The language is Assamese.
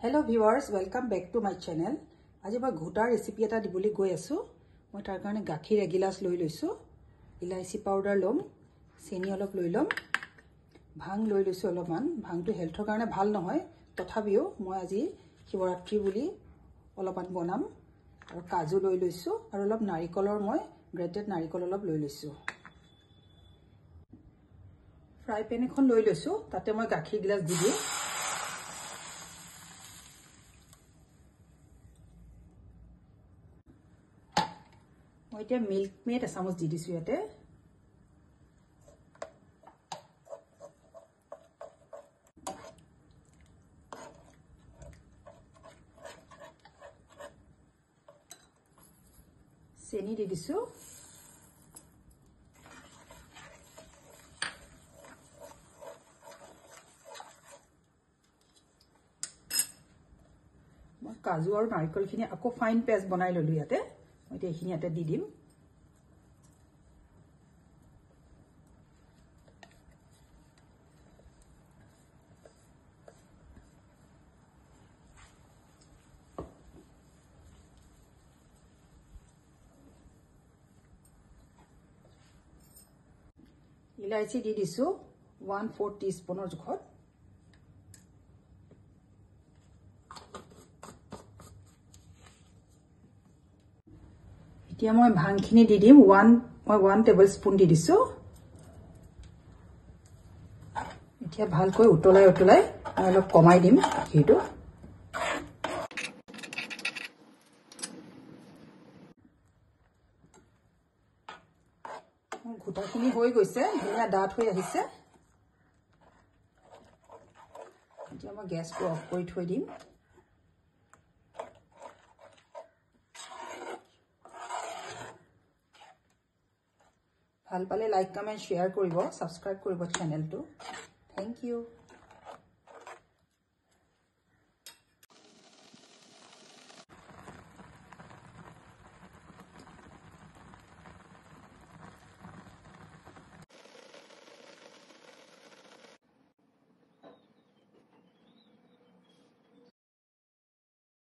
Hello viewers, welcome back to my channel. আজি মই ঘুটাৰ ৰেচিপি এটা দিবলৈ গৈ আছো। মই তাৰ কাৰণে গাখীৰ এগিলাস লৈ লৈছো, ইলাইচি পাউডাৰ লম, চেনি অলপ লৈ লম, ভাং লৈ লৈছো অলপমান। ভাংটো হেলথৰ কাৰণে ভাল নহয়, তথাপিও মই আজি শিৱৰাত্ৰি বুলি অলপমান বনাম। আৰু কাজু লৈ লৈছো আৰু অলপ নাৰিকলৰ মই গ্ৰেটেড নাৰিকল অলপ লৈ লৈছো। ফ্ৰাই পেন এখন লৈ লৈছো, তাতে মই গাখীৰ গিলাস দি দিম। মই এতিয়া মিল্ক মেড এচামুচ দি দিছো ইয়াতে। চেনি দি দিছো। মই কাজু আৰু নাৰিকলখিনি আকৌ ফাইন পেষ্ট বনাই ললো ইয়াতে। মই এতিয়া এইখিনি ইয়াতে দি দিম। ইলাইচি দি দিছো 1/4 টিস্পুনৰ জোখত। এতিয়া মই ভাংখিনি দি দিম। মই 1 টেবুলস্পুন দি দিছো। এতিয়া ভালকৈ উতলাই উতলাই অলপ কমাই দিম গাখীৰটো। ঘুটাখিনি হৈ গৈছে, ধুনীয়া ডাঠ হৈ আহিছে। এতিয়া মই গেছটো অফ কৰি থৈ দিম। ভাল পালে লাইক কমেন্ট শ্বেয়াৰ কৰিব, সাবস্ক্ৰাইব কৰিব চেনেলটো। Thank U.